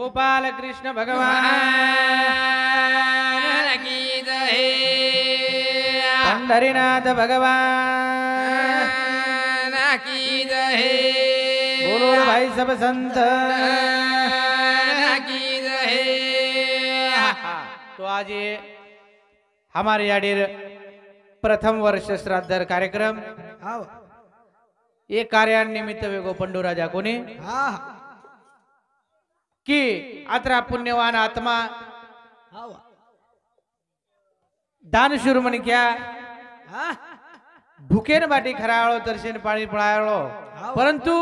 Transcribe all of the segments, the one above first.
गोपाल कृष्ण भगवान की जय पंढरीनाथ भगवान की जय बोलो भाई सब संत की जय। तो आज ये हमारे याडीर प्रथम वर्ष श्राद्ध कार्यक्रम ये कार्यानिमित्त वेगो पंडूराजा कोणी कि अत्रा पुण्यवान आत्मा दान शुरू म्हण क्या भुकेन बाटी खराळो दर्शन पाणी पळाळो परंतु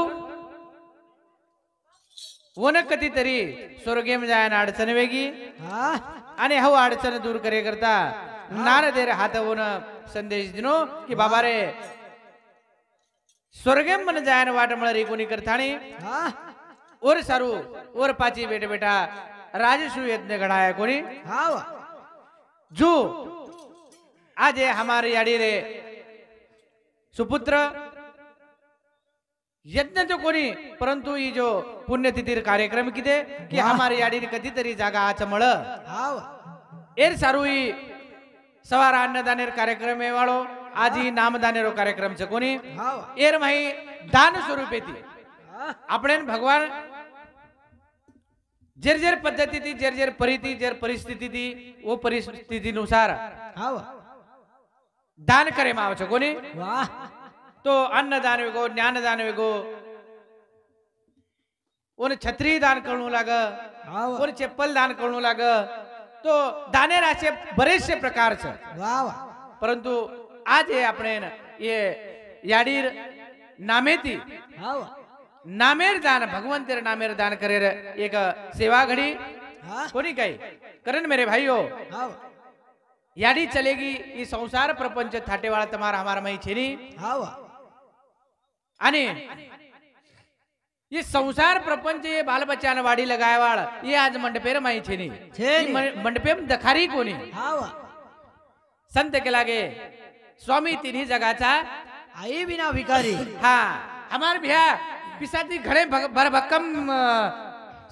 वन कधी तरी स्वर्गेम जायन अडचण वेगी आणि हो अडचण दूर करे करता नारदेर हात होऊन संदेश दिनो की बाबा रे स्वर्गेम मन जायन वाट मळरी कोणी करताणी और सारू और पाची बेटे बेटा राजस्व यज्ञ घडाया कोणी जो आज हमारे याडी रे सुपुत्र यज्ञ तो कोणी परंतु ये जो पुण्यतिथि कार्यक्रम किते कि हमारे याडी कधी तरी जागा आज मळ एर सारू सवार अन्नदानेर कार्यक्रम है वाळो आज ही नामदानेरो कार्यक्रम छे कोणी एर माही दान स्वरूपे ती आपण भगवान जेर जेर पद्धती थी जेर जेर परिती जेर परिस्थिती थी वो परिस्थिती नुसार दान करे माव छे कोणी तो अन्नदान वेगो ज्ञानदान वेगो ओन छत्री दान करणू लाग ओन चप्पल दान करणू लाग तो दानेर असे बरेचसे प्रकार छे परंतु आज हे आपण ये याडीर नामेती नामेर दान भगवंतेर नामेर दान करे एक सेवा घड़ी कोणी काही करण मेरे भाइयों याडी चलेगी ये संसार प्रपंच थाटेवाळा तुम्हारा हमारा मई छेनी आणि ये संसार प्रपंच ये बाल बच्चा न वाड़ी लगाए वाळ ये आज मंडपेर मई छेनी मंडपेम दखारी कोणी संत के लागे स्वामी तिन्ही जगाचा आई बिना भिकारी हाँ हमार भैया पिसाती घड़े भरभक्कम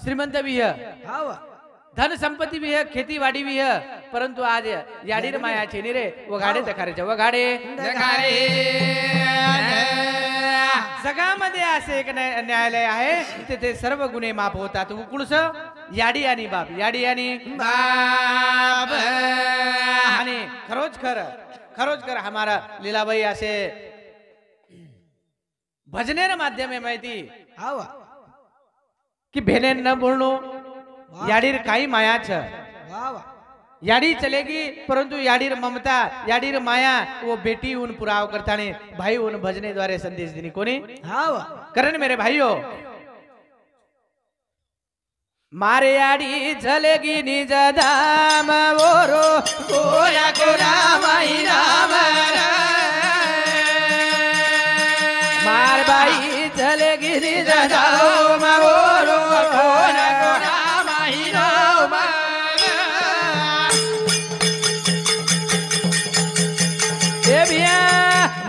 श्रीमंत भी है धन संपत्ति भी है खेती बाड़ी भी है परंतु आज याडीर माया छेनी रे वगाडे दखारे वगाडे जगामध्ये असे एक न्यायालय आहे तिथे सर्व गुन्हे माफ होतात कुणस याडी आणि बाप याडी आणि बाप आणि खरोच कर हमारा लीलाबाई असे भजनेर माध्यम है माहिती कि भेने न बोलनो याडीर काही माया छ याडी चलेगी परंतु याडीर ममता याडीर माया वो बेटी उन पुराव करताने भाई उन भजने द्वारे संदेश देनी कोणी करण मेरे भाइयों मारे याडी चलेगी निज धाम ओरो कोया कोरा माई राम मार बाई चलेगी निज धाम ओरो कोया कोरा माई राम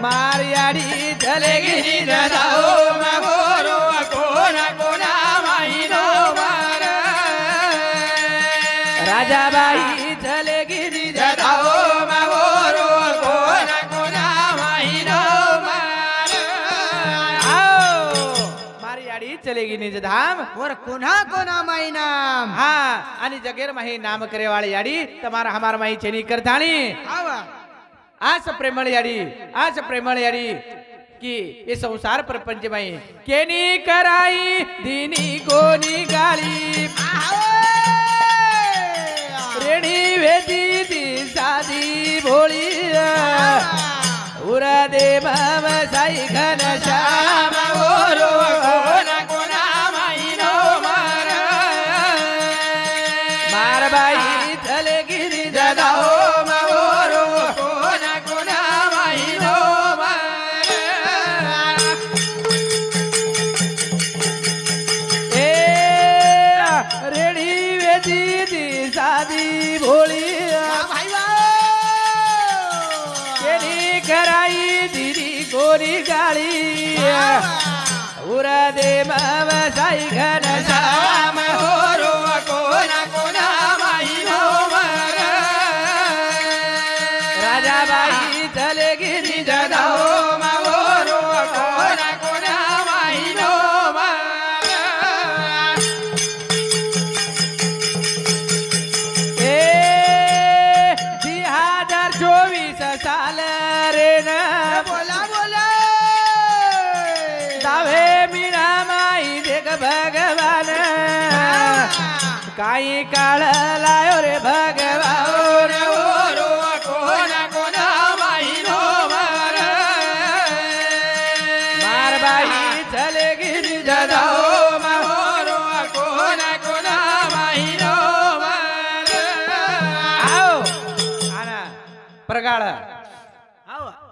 मार याडी चलेगी निज धाम ओरो कोया कोरा माई राम राजा बाई चलेगी निज धाम ओरो कोया कोरा माई राम मार याडी चलेगी निज धाम और कोना कोना माई नाम हाँ आणि जगेर माही नाम करे वाली याडी तुम्हारा हमार माही छेनी करतानी आज प्रेमळ याडी कि ये संसार प्रपंच माई केनी कराई दिनी कोनी गाली रेणी वेदी दी सादी भोळी उरा दे भाव साई घन श्याम ओरो कोना कोना माई नो मार बाई चलेगी निज धाम ओरो कोना कोना माई नो रेणी वेदी दी सादी भोळी केनी कराई दिरी कोरी गाळी उरा दे बाबा साई घन श्याम ओरो काही काळ लायो रे भगवान रो कोना कोना माहिनो मार मार बाई चले गिरी जाओ रो कोना कोना माहिनो मार आओ आना प्रगाळ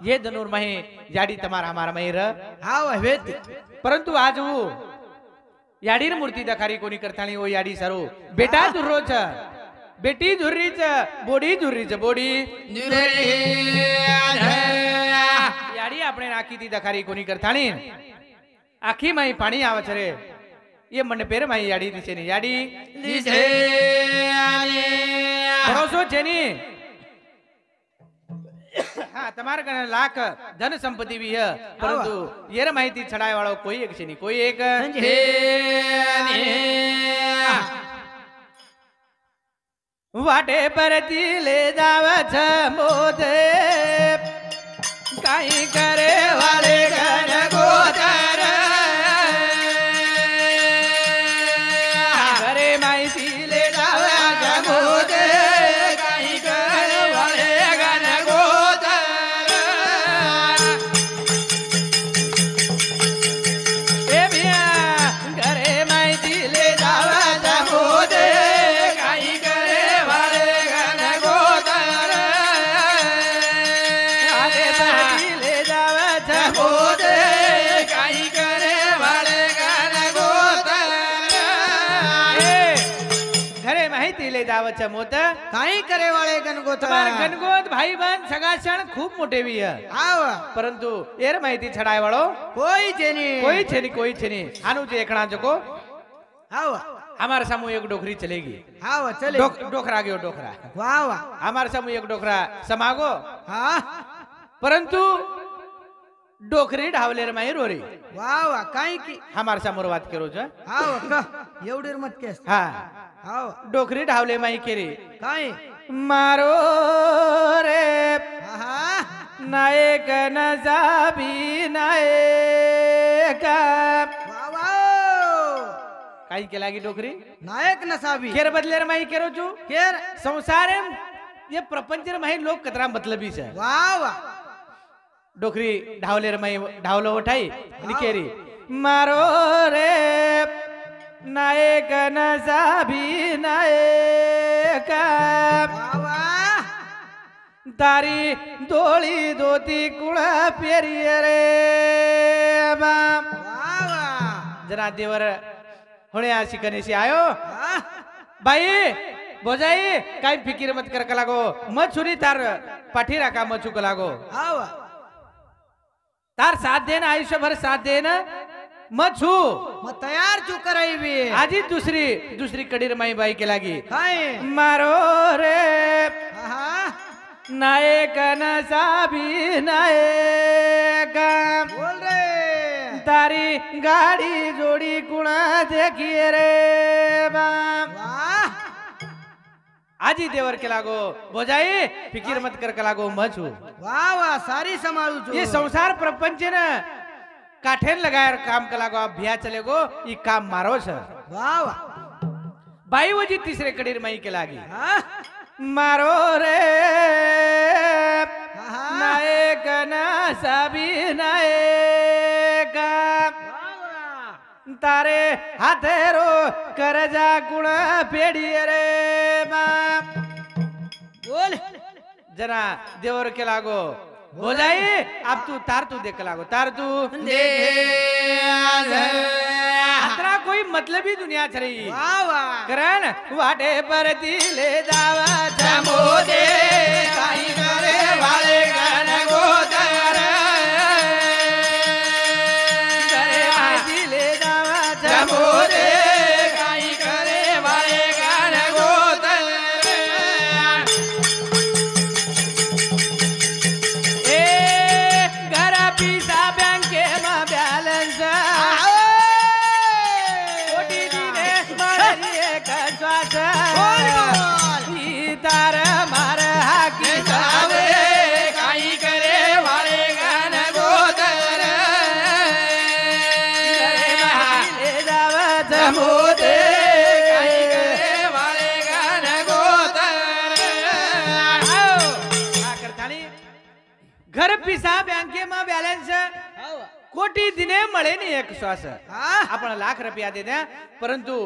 ये धनुर महे याडी तमारा हमारा महिर परंतु आज वो याडीर मूर्ती दखारी कोणी करतानी वो याडी सरो बेटा दुर्रोच बेटी धुर्रीच बोडी धुर्रीच बोडी याडी આપણે નાખી તી દખારી કોની કરતાણી આખી માઈ પાણી આવે છે રે એ મને પેર માઈ याडी દીશે ની याडी दिसे ભરોસો છે ની हाँ તમાર કને લાખ ધન સંપત્તિ भी है परंतु येर माहिती छडाय वाळो कोई एक છે ની कोई एक वाटे परती ले जाव छ मोदे काई करे वाले गण गोतर करे माहिती ले जाव छ मोदे काई करे वाले गण गोतर ए बिया करे माहिती ले जाव छ मोदे काई करे वाले गण गोतर आगे परती ले जाव छ मोदे काई करे वाले गण गोतर घरे माहिती ले जाव छ मोत काही करे वाले गणगोत તમાર ગણગોત ભાઈ બહેન સગાસણ ખૂબ મોટે વી હે આવ પરંતુ એર માહિતી છડાય વાળો કોઈ જેની કોઈ છે ની આનું જે એકણા જકો આવ हमारे सामू एक डोकरी चलेगी આવ ચલે डोकरा गयो डोकरा વાહ વાહ हमारे सामू एक डोकरा समागो હા परंतु डोकरी ढावलेर माई रोरी વાહ વાહ काही की हमारे सामोर बात करो छ આવ ક एवढीर मत केस हाँ આવ डोकरी ढावले माई केरी काही मारो रे आहा नायक नजाबी नायक વાહ વાહ काही केला की डोकरी नायक नसाबी केर बदलेर माई केरो छू केर संसार ये प्रपंच माही लोक कतरा मतलबी છે વાહ વાહ डोकरी ढावलेर माई ढावलो उठाई आणि केरी मारो रे नायक नसाबी नायक વાહ વાહ तारी दोळी दोती कुळ पेरी रे बाम વાહ વાહ जना देवर होणे अशी कनेशी आयो હા बाई बोजाई काय फिकीर मत कर लागो मत छुरी तार पाठी राखा मत चुक लागो આવ तार साथ देन आयुष्यभर साथ देन मत छू मग तयार चू करायवी आजी दुसरी कडीर माई बाई के लागी काय मारो रे आहा नायक नसाबी नायक बोल रे तारी गाडी जोडी कुणा देखिए रे बाम वाह आजी देवर के लागो बोजाई फिकीर मत कर लागो मछू वाह वाह सारी संभाळू छू ये संसार प्रपंच न काठेन लगायर काम कर लागो अब भ्या चलेगो ये काम मारो छ वाह वाह बाई वजी तीसरे कडीर माई के लागी हाँ मारो रे आहा नायक नसाबी नायक वाह वाह तारे हाथेरो करजा गुण पेड़ी रे बाप बोल जना देवर के लागो हो जाई अब तू देख लागो तार तू अतरा कोई मतलबी दुनिया छरी वाह वाह करण वाटे पर ले जावा जमो दे काई करे वाले गण गोतर करे माई ले जावा जमो जमो दे काई करे वाले गण गोतर ए घर पीसा बैंक में बैलेंस ओटी दिने मारी एक श्वास ई तार मार हाकी जावे काई करे वाले गण गोतर करे माई ले जावा जमो जमो दे दे काई करे પીસા બેંકેમાં બેલેન્સ આવા કોટી દિને મળે નહીં એક શ્વાસ હા આપણે લાખ રૂપિયા દે દે પરંતુ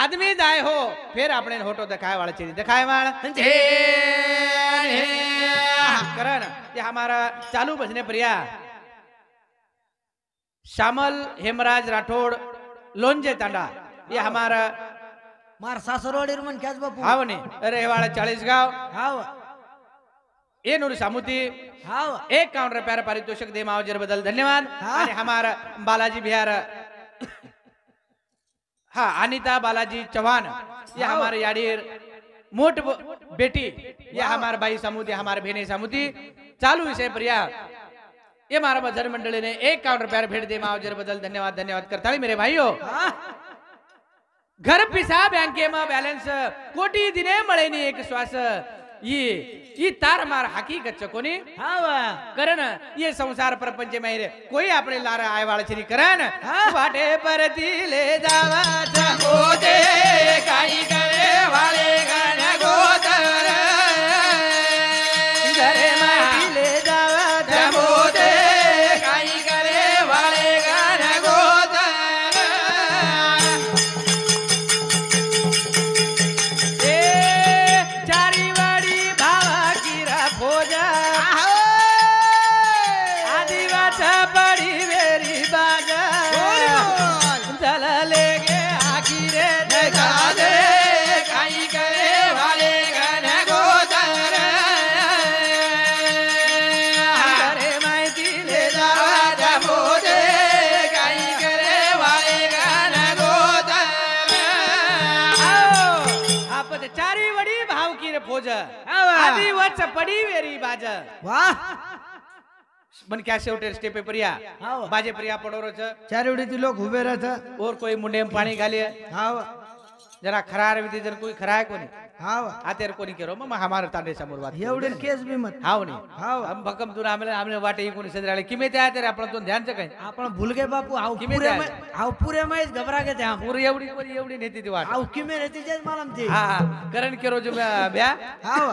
आदमी दाय हो फिर अपने होटो दिखाए वाले चीज दिखाए वाला करण ये हमारा चालू बजने प्रिया श्यामल हेमराज राठौड़ लोंजे तांडा ये हमारा मार सासरवाडी मन क्याच बापू हाव ने अरे वाला 40 गाव हाव ये नूर सामुती हाव 51 रुपया पारितोषिक दे मावजर बदल धन्यवाद हाँ। आणि हमारा बालाजी बिहार हाँ अनिता बालाजी चौहान ये हाँ। हमारे याडीर मोट बेटी ये हमारे भाई समुदी हमारे बहने समुदी चालू विषय प्रिया ये हमारा भजन मंडली ने 51 रुपया भेंट दे मावजर बदल धन्यवाद धन्यवाद करता है मेरे भाइयों हाँ घर पिसा बँके में बैलेंस कोटी दिने मळे नहीं एक श्वास ये तार मार हकीकत कोणी हाव करण ये संसार प्रपंच में रे कोई अपने लारा आय वाला छरी करण वाटे परती ले जावा गोदे काही करे वाले गण गोदर घरे माटी ले जावा जमोदे काही करे वाले गण गोदर ए चारी वाडी भावा गिरा भोजा आदिवासा पडी वेरी बाजा चल ले गे आखिरे देखा दे काही करे वाले गण गोदर घरे माहिती ले जावा जमोदे काही करे वाले गण गोदर आपण चारी वडी भाव की रे फौज आवा. आधी वच पडी वेरी बाज वाह मन क्या शेवटे स्टेप पे परिया आवा. बाजे परिया पडोरो छ चारिवडीती लोक उभे राहत और कोई मुंडे में पाणी घालिए हाव जरा खरार विधी जर कोई खराय कोणी हाव आतेर कोणी केरो मग हमार तांडे समोर बात एवढे केस बी मत हाव नी हाव. हम भकम तुला आमले वाटे कोणी सदराळे किमे त्या तेरे आपण तो ध्यान च काही आपण भूल गए बापू हाव किमे पुरे जाय? में हाव पुरे में घबरा गए थे हम पूरी एवढी नेती ती वाट हाव किमे रहती जे मालूम थी हा हा करण केरो जो ब्या हाव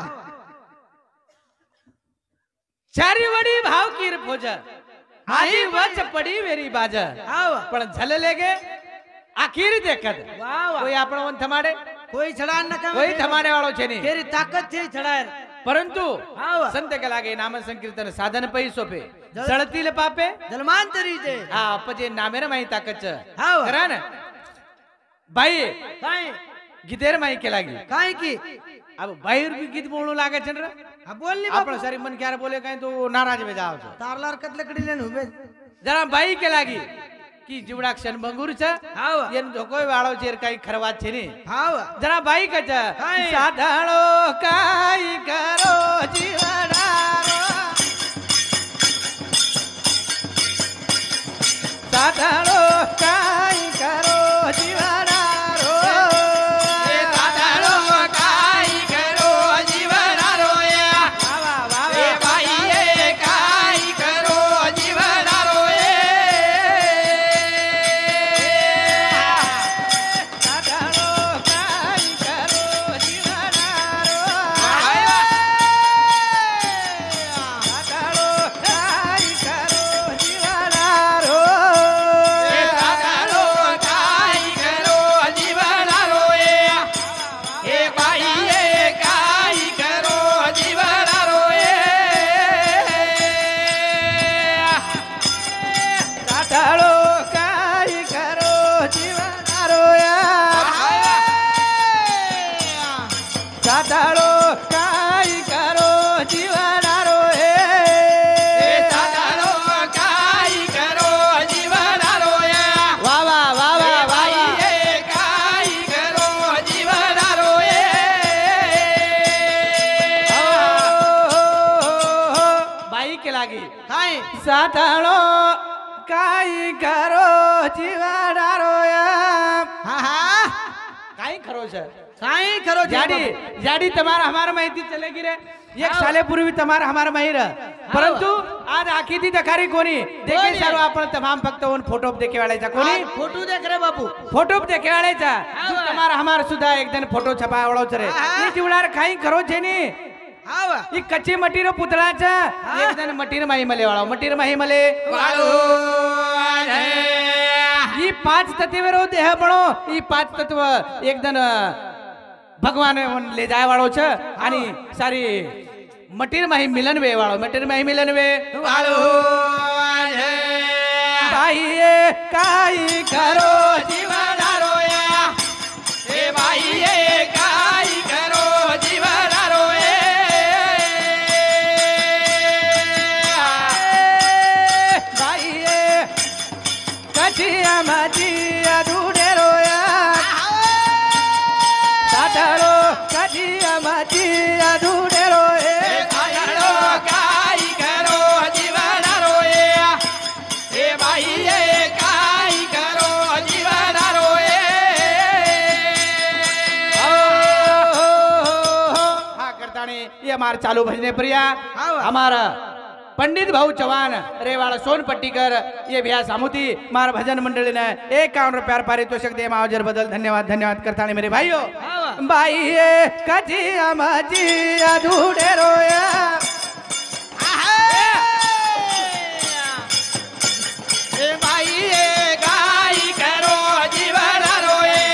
चारी वडी भाव की रे फौज आधी वच पडी वेरी बाज हाव पण झालेले गे आखिर देखत वाह वाह कोई आपण वन थमाडे कोई छड़ा न का कोई थमाडे वाळो छे नहीं तेरी ताकत थी छड़ायर परंतु हाव संत के लागे नाम संकीर्तन साधन पै सोपे जळतील पापे जलमान तरी जे हा अपजे नामेर माही ताकत हाव. करा ना बाई काय गीतेर माही के लागी काय की अब बाहेर भी गीत बोलू लागे छन रे हा बोलली आपण सारी मन क्यार बोले काय तो नाराज में जाव छो तारलार कतलकडी लेन उभे जरा बाई के लागी की जीवडा क्षण भंगूर छ हाव येन धोकोय वाळो चेर काही खरवात छे नी हाव जरा बाई कच काय? साधाळो काय करो जीवनारो साधाळो काय करो जीवनारो दादालो काय करो जीवनारो वा वा ए बाई ए काय करो जीवनारो साधाळो काय करो जीवनारो साधाळो काय करो जीवनारो दादालो काय करो जीवनारो ए बाई ए काय करो जीवनारो साधाळो काय करो जीवनारो साधाळो काय करो जीवनारो दादालो काय करो जीवनारो वा वा वा वा वा बाई ए काय करो जीवनारो बाई के लागी काय साधाळो काय करो जीवनारो हा हा काय खरो છે काय खरो जाडी जाडी તમારા हमार माहिती चलेगी रे एक साले पूर्वी તમારા हमार माहिर परंतु आज आखी ती दखारी कोणी देखे कोणी? सारो आपण तमाम फक्त वन फोटो देखे वाळायचा कोणी फोटो देख रे बापू फोटो देखे वाळायचा हा. તમારા हमार सुद्धा एक दिन फोटो छपावळो रे हा. ही जीवणार काही खरो छे नी हाव ही कच्ची मटीर पुतळाचा एक जण मटीर माही मले वाळो मटीर माही मले वाळू ही 5 तत्वेरो देह बनो ही 5 तत्व एक जण भगवान ले जाय वाळो छ आणि सारी मटीर माही मिलन वे वाळो मटीर माही मिलन वे वाळू बाईए काई करो जीवना रोया हे बाई ये काय करो जीवना रोये बाईए कचिया माची अधूरे रोया साधारो कचिया माची अधूरे रोए आलो काय करो जीवना रोये हे बाई ये काय करो जीवना रोये हाँ करताने ये हमारे चालू भजने प्रिया हाँ। हमारा पंडित भाऊ चौहान रेवाड़ा सोनपट्टीकर ये भैया सामुती मार भजन मंडली ने 51 रुपया पारितोषिक दे मावजर बदल धन्यवाद धन्यवाद करताने मेरे भाइयों हाँ। भाई ये कची अमाची अधूरे रोया हे बाई ये काय करो जीवना रोये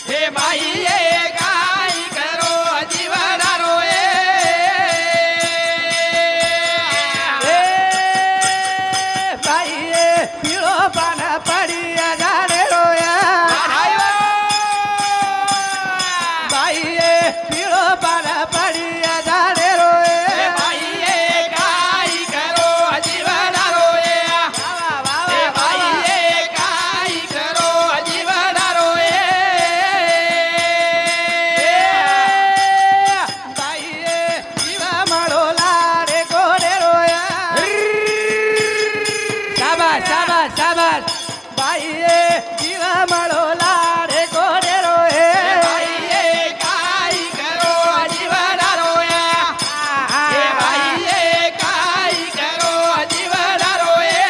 हे बाई ये काय करो जीवना रोये भाई ये पीड़ो पाना पड़िया जाने रोया भाई ये पीड़ो पाना पड़िया जाने हे रोए बाई ये काय करो जीवना रोये हे बाई ये काय करो जीवना रोये भाई ये जीवा मारो लारे कोरे रोया शाबाश शाबाश शाबाश भाई ये जीवा मारो लारे कोरे रोए हे बाई ये काय करो जीवना रोये हे बाई ये काय करो जीवना रोये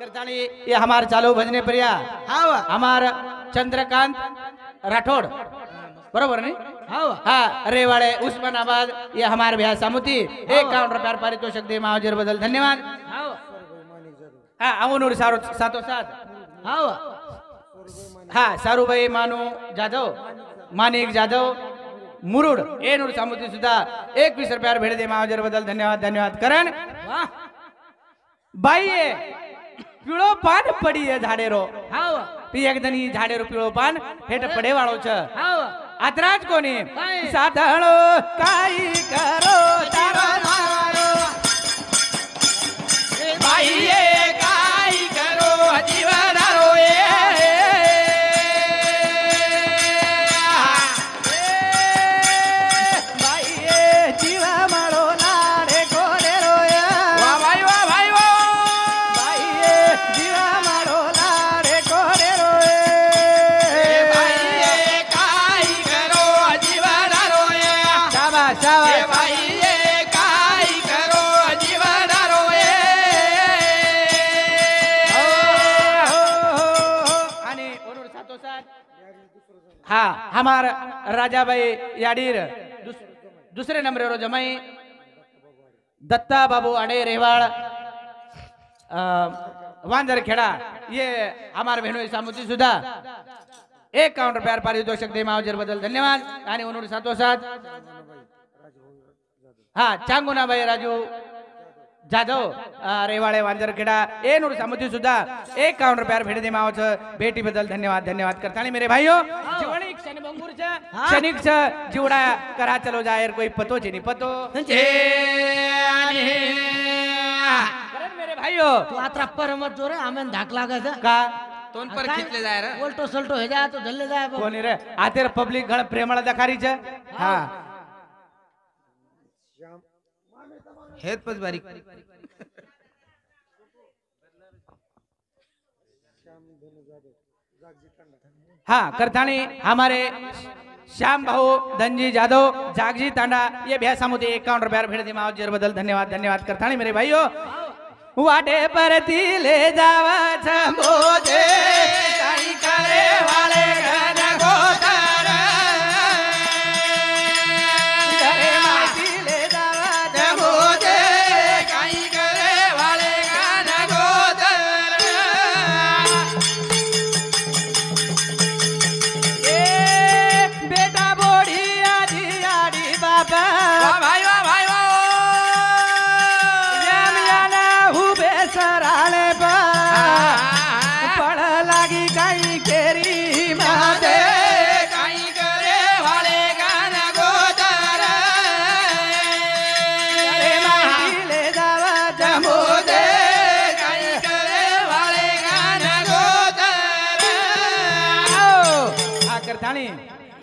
करताली ये हमार चालू भजने प्रिया हाव हमार चंद्रकांत राठौड़ बरोबर नहीं हाव हाँ रेवाड़े उस्मानाबाद ये हमारे भैया सामुती 51 रुपया पारितोषिक दे मावजर बदल धन्यवाद हाव हाँ अवनूर सातो साथ हाव हाँ सारूभाई मानू जाधव मानिक जाधव मुरुड एनूर सामुती सुद्धा 21 रुपया भेट दे मावजर बदल धन्यवाद धन्यवाद करण वाह बाई पिळो पान पडी है झाडेरो हाव पी एकदम ही झाडेरो पिळो पान हेठ पडे वाळो छ हाव आतराज कोणी काय? साधळो काही करो तारो मारो हे बाई ये काय करो जीवना रोये बाई ये जीवा मारो लाडे कोरे रोया वा भाई वा भाई वा बाई ये जीवा मारो लाडे कोरे रोए हे बाई ये काय करो जीवना रोये शाबाश हे शाबाश बाई ये काय करो जीवना रोये आणि ओनूर सातोसात हा हमार राजाबाई याडीर दुसरे नंबर रो जमाई दत्ता बाबू अडे रेवाड़ वांदर खेड़ा ये हमारे बहनों सामुती सुधा 51 रुपया पारितोषिक दे मावजर बदल धन्यवाद आणि ओनूर सातोसात हा चांगुनाबाई राजू जाधव रेवाड़े वांजर खेड़ा एनूर सामुती सुधा 51 रुपया भेट दे मावच भेटी बदल धन्यवाद धन्यवाद करतानी मेरे भाइयों जीवनी क्षण बंगूर छ क्षणिक छ जीवड़ा करा चलो जायर कोई पतो छे नहीं पतो करण मेरे भाइयों तू आत्रा पर मत जो रे हमें धाक लागे छे का तोन पर खींचले जाय रे उल्टो सल्टो हो जाए तो झल्ले जाए बाबू. कोणी रे आतेर पब्लिक गळ प्रेमळा दखारी छ हा हेत पच बारीक हाँ करथानी हमारे श्याम भाऊ धनजी जादव जागजी तांडा ये भैया सामुदी 51 रुपया भेड़ दी माओ जेर बदल धन्यवाद धन्यवाद करथानी मेरे भाइयों वाटे परती ले जावा छ मोजे काई करे वाले घन गो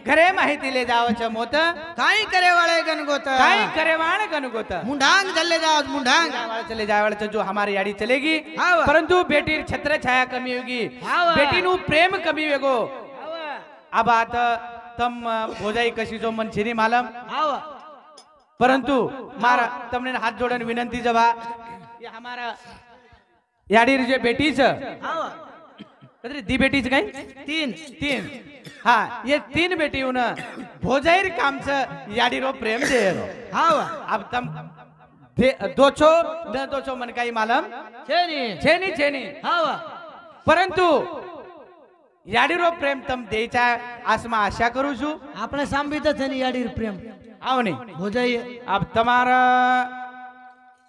घरे माहिती ले जावच मोत काई करे वाले गनगोत काय करे वाण गनगोत मुंडांग चले जाओ मुंडांग चले जाए वाले जो हमारी याडी चलेगी हाँ। परंतु बेटी छत्र छाया कमी होगी हाँ। बेटी नु प्रेम कमी वेगो अब आता तम भोजाई कशी जो मन छिनी मालम आवा परंतु मारा तमने हाथ जोड़न विनंती जवा ये हमारा याडी जे बेटी छ आवा कदरे दी बेटी छ काय तीन तीन हाँ ये तीन बेटी उन भोजाईर काम छ याडी रो प्रेम दे रो आवा अब तम दो छो न दो छो मन काई मालम छेनी छेनी आवा परंतु याडी रो प्रेम तम देचा आसमा आशा करू छु આપણે સાંભળીતો છે ને યાડીર પ્રેમ आओ नहीं हो जाइए अब तुम्हारा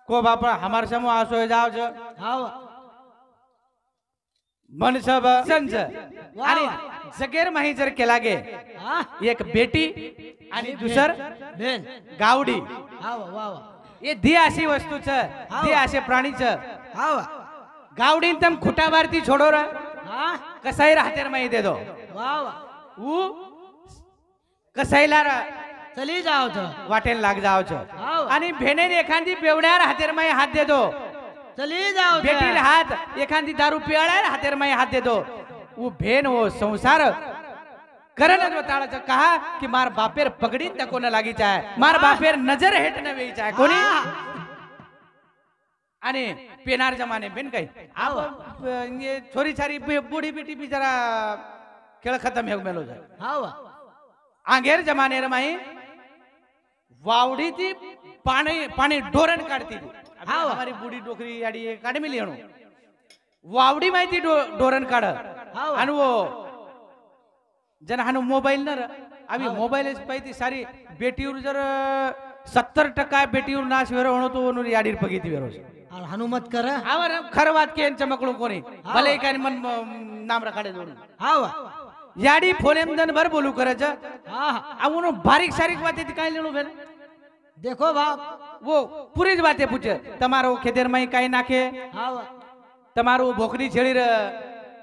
को बापा हमारे समूह आसो जाओ छ आवा मन सब संज आणि जगेर माही जर केला गे હા एक बेटी आणि दुसर બેન गावडी આવા વાવા ये दी अशी वस्तू छ दी असे प्राणी छ આવા गावडी तम खुटा भारती छोडो रा હા कसाई राहतेर माही दे दो વાવા ऊ कसाईला चली जाओ तो वाटेल लाग जाओ छ આવા आणि भेनेर एखादी बेवड्यार हातेर माही हात दे दो चली जाओ बेटीर हात एखादी दारू पियाळ्यार हातेर माही हात दे दो वो भेन वो संसार करन बताळा छ कहा कि मार बापेर पगडी तको न लागी चाय मार बापेर नजर हेट न वेई चाय कोणी आणि पेनार जमाने बेन काही आवा ये छोरी छारी बूढ़ी बेटी भी जरा खेळ खत्म हो मेलो जाय आवा आंगेर जमाने रे माही वावडी ती पाणी पाणी डोरण काढती ती आवा. हमारी बूढ़ी डोकरी याडी काढ मिली हणो वावडी माहिती डोरण काढ आवा. आणि वो जन हानु मोबाईल न आम्ही मोबाईल पाहिती सारी बेटीवर जर 70% बेटीवर नाश वेरो होणो तो ओनूर याडीर पगीती वेरो और हनुमत कर आवर खर बात के चमकळू कोणी भले काय मन नाम रखाडे जोडून आवा याडी फोनेम दन भर बोलू करज हाँ आवनो बारीक सारीक बात ती काय लेणो बेन देखो बाप वो पूरी ज बातें पूछे तमारो खेतर में काई नाखे आवा तमारो भोकरी छेड़ी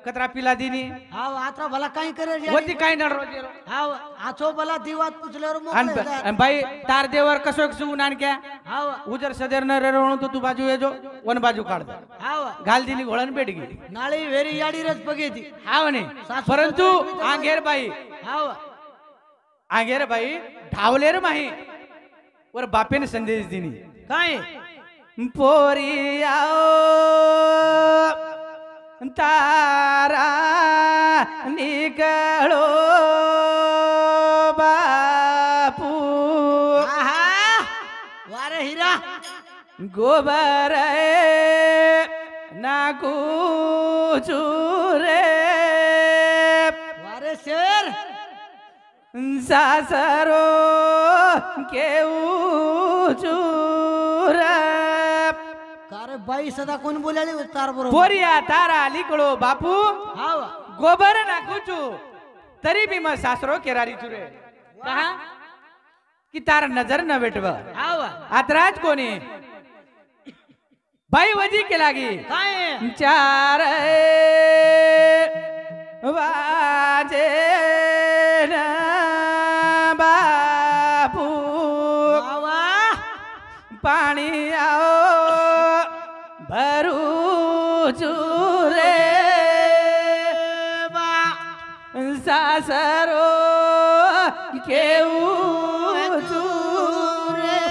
कतरा पिला दीनी आवा आत्रा भला कहीं करे होती काई नड रोजेरो आवा आछो भला दीवात पूछले और अन भाई तार देवर कसो सुन आन क्या आवा उजर सदर न रेणो तो तू बाजू ये जो वन बाजू काढ दे आवा घाल दिनी घोळन बेट गई नाळी वेरी याडी रच बगेती हाव ने परंतु आंगेर बाई आवा आंगेर बाई ढावलेर माही वर बापेने संदेश दिनी काई पोरी आओ तारा निकलो बापू आहा वारे हीरा गोबर नाकू चूरे वारे शेर सासरो केऊ चूर कारे बाई सदा कोण बोलाली उतार बरोबर पोरिया तारा लिकळो बापू आवा गोबर नाकूचू तरी भी मैं सासरो केरारी चुरे कहा कि तार नजर न बेटव आवा आतराज कोणी बाई वजी के लागी काय चार वाजे न बापू आवा पाणी आओ भरू चूरे बा सासरो केऊ चूरे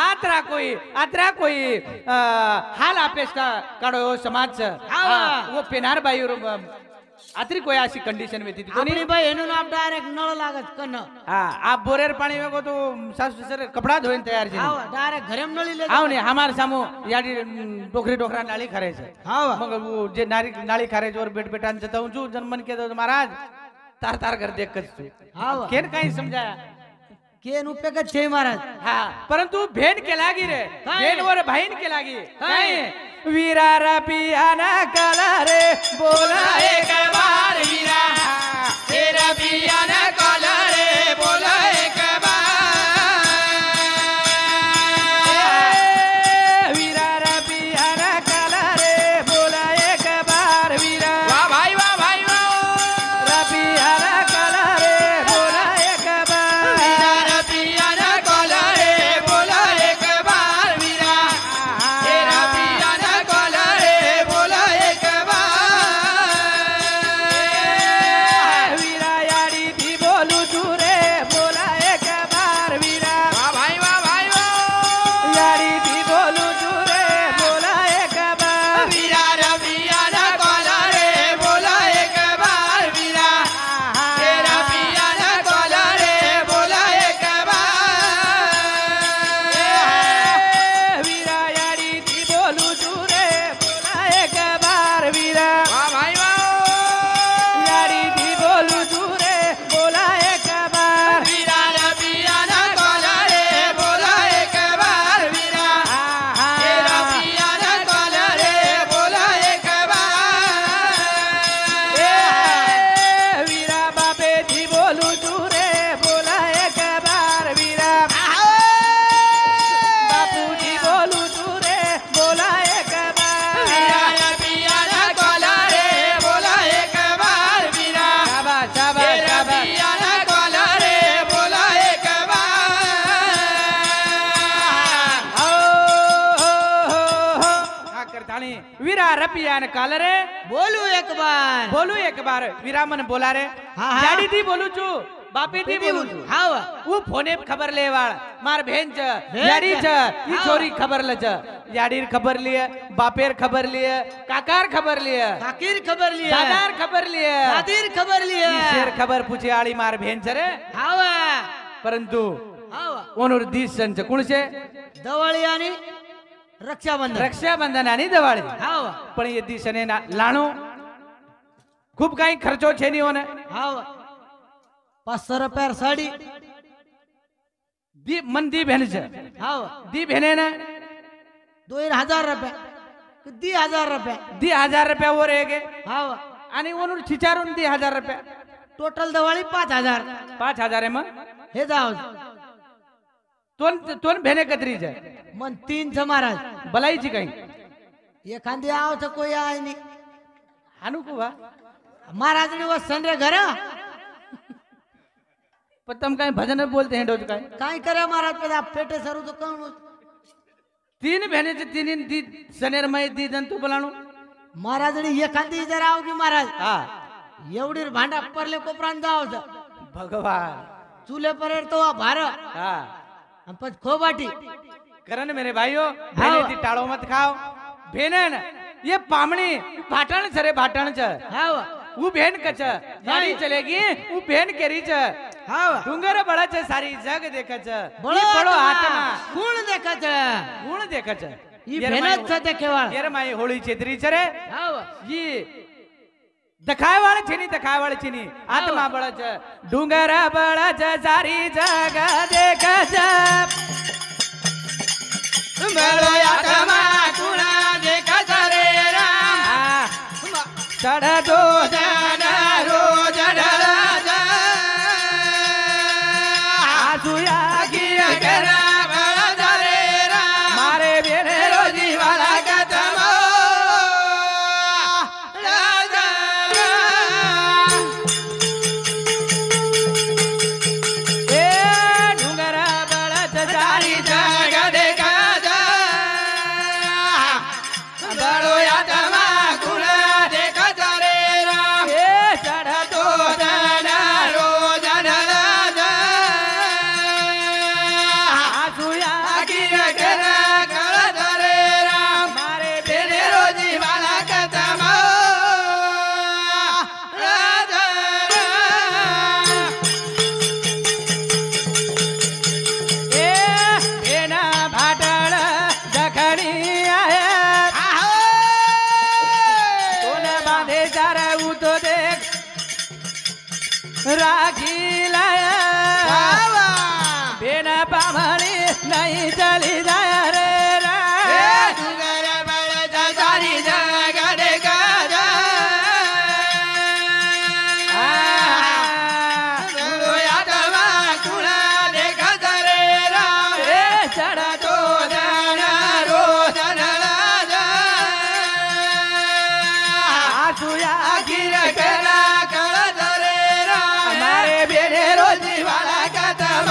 आत्रा कोई हाल आपेस का काढो समाज वो पेनार बाई आत्री कोई अशी कंडिशन में थी कोणी આપણી ભાઈ એનું નામ ડાયરેક્ટ નળ લાગત કન हाँ आप बोरेर पाणी में को तो सासू सर कपड़ा धोईन तयार छे આવા ડાયરેક્ટ ઘરેમ નળી લે आव ने हमार सामो याडी डोकरी डोकरा नाली खरे छे આવા मग वो जे नाली खरे जोर बेट बेटान जता हूं छु जनमन के तो महाराज तार तार कर देख कच આવા केन काही समजाया કેન ઉપેક જ છે મહારાજ हाँ परंतु भेन के लागी रे काय? भेन वर बहीन के लागी काय? वीरा रपियाना कला रे बोला एक बार वीरा तेरा पिया न काला रे बोला एक वीरा रपियाना कला रे बोला एक बार वीरा वाह भाई वाह भाई वाह रपियाना थाणी वीरा रपिया ने काल रे बोलू एक बार बोलू एक बार वीरा मन बोला रे हाँ, हाँ। जाडी थी बोलू छू बापी थी बोलू छू हाव वो फोने खबर ले वाळ मार भेन छ याडी छ ई छोरी खबर ल छ याडीर खबर लिए बापेर खबर लिए काकार खबर लिए काकीर खबर लिया दादार खबर लिए दादीर खबर लिया ई शेर खबर पूछे आड़ी मार भेन छ रे हाव परंतु हाव ओनोर दिस संच कोण छे दवाळी आणि रक्षाबंधन रक्षाबंधन आणि दिवाळी हाव पण ये दिसने लाणो खूप काही खर्चो छे नी ओने हाव 500 रुपयार साडी दी मन दी भेन छ हाव दी भेने ना 2000 रुपया 10,000 रुपया दी 1000 रुपया वर हेगे हाव आणि ओनूर चिचारून दी 1000 रुपया टोटल दवाळी 5000 5000 आहे मग हे जाव तोन तोन भेने कतरी छ मन 3 छ महाराज बलाईची काही एखादी आव तर कोई आय नाही हानू कुवा महाराज ने वो संरे घर पण तम काय भजन बोलते हैं डोज काय काय करे महाराज पे आप पेटे सरू तो कौन तीन भेनेचे तीन दी सनेर मै दी दन तू बोलाणू महाराज ने एखादी जरा आवगी महाराज हा एवढी भांडा परले कोपरान जाव भगवान चूले परेर तो आ भार हा पछ खोबाटी करण मेरे भाइयों भेने दी टाळो मत खाओ भेने न ये पामणी भाटण छ रे भाटण छ हाव वो भेन कच गाड़ी चलेगी वो भेन केरी छ हाव डुंगर बड़ा छ सारी जग देख छ बड़ो ई बड़ो आत्मा आत्मा गुण देखा छ गुण देख छ ई भेनत छ देखेवा येर माई होळी छेत्री छ रे हाव ये दखाय वाले छेनी दखाय वाले छेनी आत्मा बड़ा छ डुंगर बड़ा छ सारी जग देख छ बड़ो आत्मा गुणा देख छ रे राम चढ़ दो दाना रोज डरा आसुया गिर करा बड़ा दरे राम मारे बेरे रोजी वाला कदम राजा ए डुंगर बड़ा छ सारी जग देखा जा बड़ो आत्मा गुणा देख छ रे राम ए चढ़ दो दाना रोज डरा आसुया गिर करा करा दरे राम मारे तेरे रोजी वाला कदम राजा ए एना भाटण दखणी आया कोण बांधे सारा उतो देख राखी लाया बेना पामणी नहीं चली जाया रे रा डुंगर बड़ा सारी जग देखा जा बड़ो आत्मा गुणा देखा जा रे राम ए चढ़ा तो दाना रोज डरा जा आसुया गिर करा करा जा रे राम हमारे बेने रोजी वाला कदम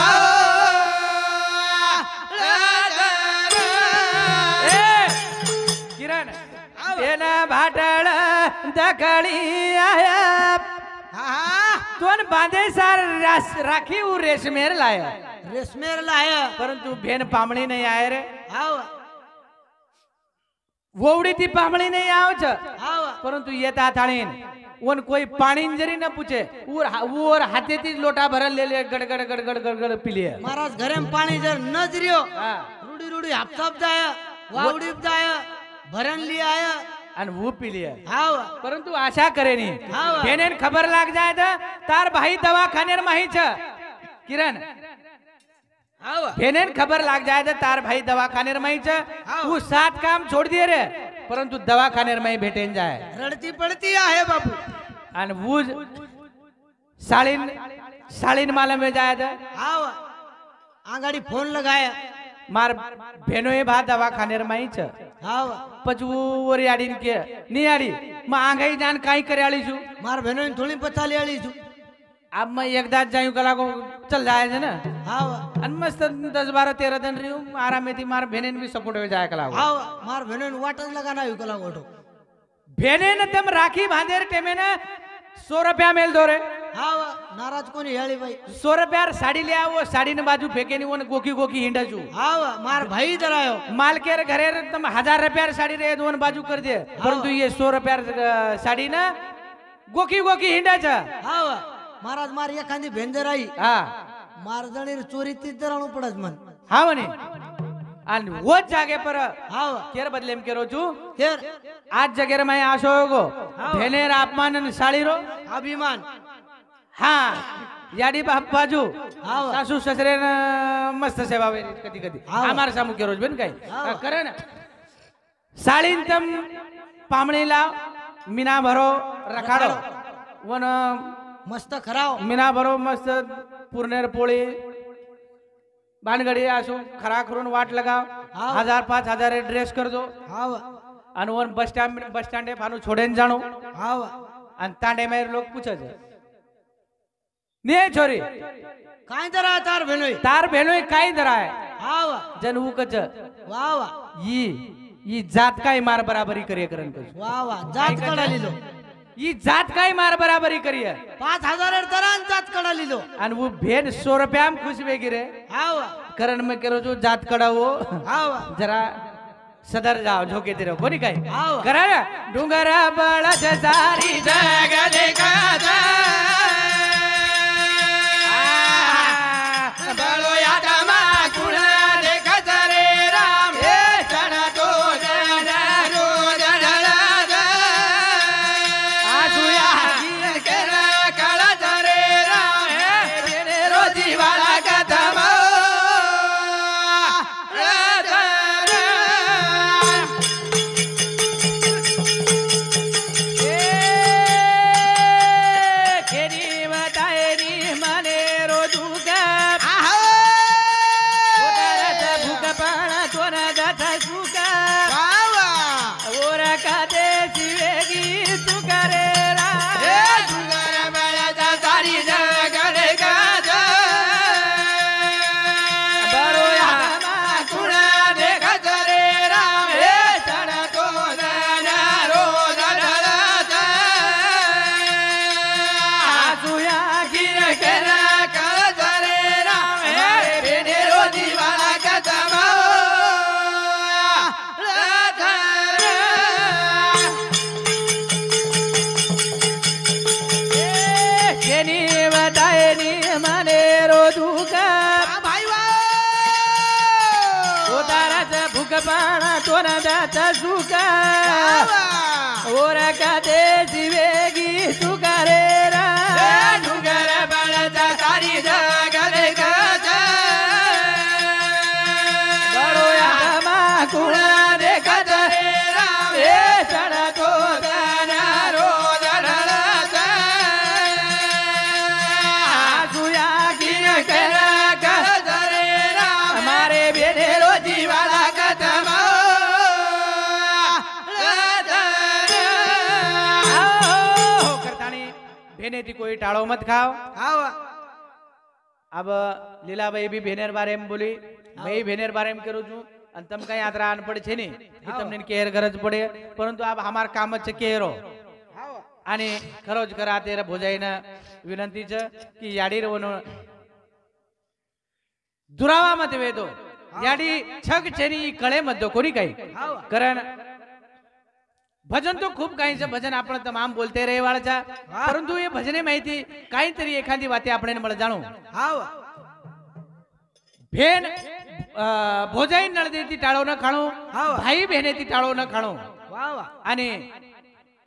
राजा ए किरण बेना भाटण दखणी आया तोन बांधे सार राखी उ रेशमेर लाया रेशमेर लाय परंतु भेन पामणी नहीं आए रे हाव वोवडी ती पामणी नहीं आव छ हाव परंतु येता थाळीन वन कोई पाणी जरी न पूछे और हाथे ती लोटा भरल ले ले गडगड गडगड गडगड पिली महाराज घरे में पानी जर न जरियो हां रूडी रूडी हापसाप जाय वावडी जाय भरन ली आय आणि वो पिली हाव परंतु आशा करे नी हाव. भेनेन खबर लाग जाए तो तार भाई दवाखानेर माही छ किरण हाव भेनेन खबर लाग जाए तो तार भाई दवाखानेर माही छ हाव. वो 7 काम छोड़ दिए रे परंतु दवाखानेर माही भेटेन जाए रडती पडती आहे बाबू आणि वो साळीन साळीन मालम में जाए तो हाव आंगाडी फोन लगाया मार भेनोय भा दवाखानेर माही छ हाव पचवू वर याडीन के नि याडी म आंगाई जान काई करे आली छु मार बहनों थोड़ी पचाली आली छू अब मैं एकदाच जाऊ कला को चल जाए है ना हाव आणि मस्त 10-12-13 दिन रियू आराम में थी मार बहनेन भी सपोर्ट हो जाए कला हाव मार बहन वाटच लगा ना विकला गोठो बहनेन तम राखी बांधे टेमे ना 100 रुपया मेल दो रे हाव नाराज कोणी हेळी बाई 100 रुपया साड़ी ले आओ साड़ी ने बाजू फेंके नहीं वो गोकी गोकी हिंडा जू हाव मार भाई इधर आयो माल के घरे तुम 1000 रुपया साड़ी रे दोन बाजू कर दे परंतु ये 100 रुपया साड़ी ना गोकी गोकी हिंडा चा हाव महाराज मार एखादी भेंदर आई हा मार जणी चोरी तीच जराणू पडस मन हा म्हणे आणि वोच जागे पर हाव केर बदलेम केरो छू केर आज जगेर मैं आशो गो भेनेर अपमान साड़ी रो अभिमान हा याडी बाप बाजू हाव सासू ससरे मस्त सेवा वेरी कधी कधी हाव. आमार सामू केरोज बेन काय हाव. करे ना साळीन तम पामणीला मीना भरो रखाडो वन मस्त खराव मीना भरो मस्त पूर्णेर पोळी भानगडी असो खरा करून वाट लगाव हाव. 1000-5000 ड्रेस कर दो हाव आणि वन बस स्टँड फानू छोडेन जाणो हाव आणि तांडे मेर लोक पूछे ने छोरी काय जरा तार भेनोय तार भेनोय काय दराय हाव जन उकच वा वा ई जात काय मार बराबरी करिए करन कस वा वा जात कडा लिलो ई जात काय मार बराबरी करिए 5000 दरान जात कडा लिलो आणि वो भेन 100 रुपया में खुश वेगी रे हाव करन में करो जो जात कड़ा वो हाव जरा सदर जाओ झोके तेरे कोणी काय हाव. करा ना डोंगरा बळा सारी जग देखाता बळो यादा मा कुणा देखत रे राम हे चढा तो जडरो जडला आसुया केरा काळा रे राम हे रे रोजी वाला कदम खेरी बतायरी मने रोजुगा भूक पाणा तोरा दाता सुका ओरा का दे शिवेगी तू करे रा सारी जगले गाजा बड़ो कुणा देखत रे राम हे चढा तो जडरो जडला आसुया गिर केरा काळा रे राम हे बेने रोजी वाला कदम केनी बतायनी मने रोजुगा उताराचा भूक पाणा तोरा दाता सुका ओरा का दे शिवेगी तू करे रा डुंगर बळता सारी जगले गाजा बड़ो यामा कुणा देखत रे राम ए चढा तो जडरो जडला आसुया गिर केरा काळा रे राम हमारे बेने रोजी वाला कदम करतानी भेने थी कोई टाळो मत खाओ हाव अब लीलाबाई भी भेनेर बारे में बोली मैं भेनेर बारे में करू छू અને તમ કઈ યાત્રા અનપડ છે ને એ તમને કેર ગરજ પડે પરંતુ આ અમાર કામ જ છે કેરો અને ખરોજ કરા તેરે ભોજાઈને વિનંતી છે કે યાડી રવનો દુરાવા મત વેદો યાડી છગ છે ની કળે મત દો કોની કઈ કરણ भजन तो खूप काही છે ભજન આપણે તમામ બોલતે રહે વાળા છે પરંતુ એ ભજને માહિતી કાંઈતરી એખાદી વાતે આપણે મળે જાણો हाव भेन भोजाई नळदेती टाळो न खाणो हाव. भाई बहिणेती टाळो न खाणो वा वा आणि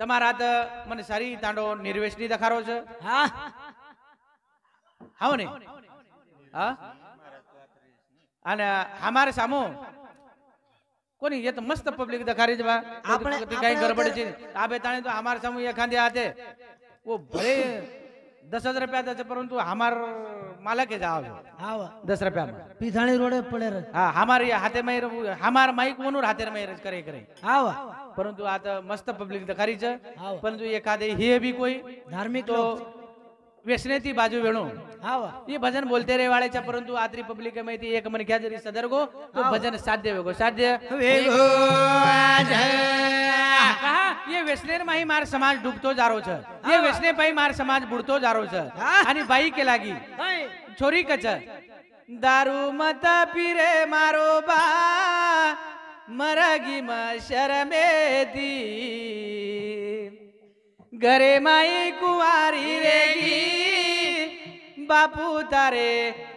તમારા त મને સારી તાંડો નિર્વેશની દખારો છે हा હાવ ને હા અને અમારે સામો कोणी ये तो मस्त पब्लिक दखारी जबा આપણે- काही આપણે गडबड છે આ બે તાણે તો हमार सामू एखादी आते वो भले 10,000 रुपया देते परंतु हमार मालक है जाओ हाव 10 रुपया में पिथाणी रोडे पडे रे हाँ हमारे हाथे में हमार माइक वनूर हाथे में करे करे हाव परंतु आता मस्त पब्लिक दखारी છે हाव. परंतु एखादे हे भी कोई धार्मिक तो लोक व्यसनेती बाजू वेणू हा वा ये भजन बोलते रे वाळ्याच्या परंतु आतरी पब्लिक माहिती एक मन घ्या जरी सदर गो तो भजन साध्य वेगो साध्य वेगो कहा ये व्यसनेर माही मार समाज डूबतो जारो छ ये व्यसने पाई मार समाज बुडतो जारो छ आणि बाई के लागी छोरी कच दारू मत पिरे मारो बा मरगी म शरमेती घरे माई कुवारी रेगी बापू तारे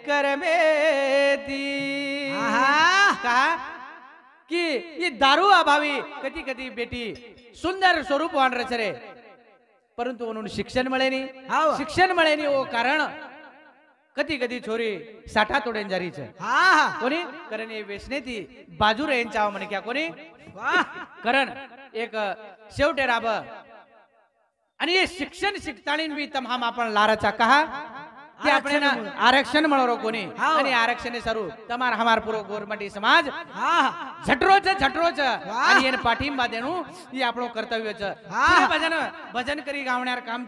करमेती कहा कि ये दारू अभावी कधी कधी बेटी सुंदर स्वरूप वाण रच रे परंतु म्हणून शिक्षण मिळेनी शिक्षण मिळेनी ओ कारण कधी कधी छोरी साठा तोडेन जारीच कोणी कारण हे वेसनेती बाजू रे यांच्या म्हणे क्या कोणी कारण एक शेवटे राब आणि हे शिक्षण शिकतानी बी तमाम आपण लाराचा कहा ते आपण ना आरक्षण म्हणरो कोणी आणि आरक्षण सरू तमार हमार पुरो गवर्नमेंट समाज झटरोच आणि पाठिंबा देणू ही आपणो कर्तव्य भजन करी गावण्यार काम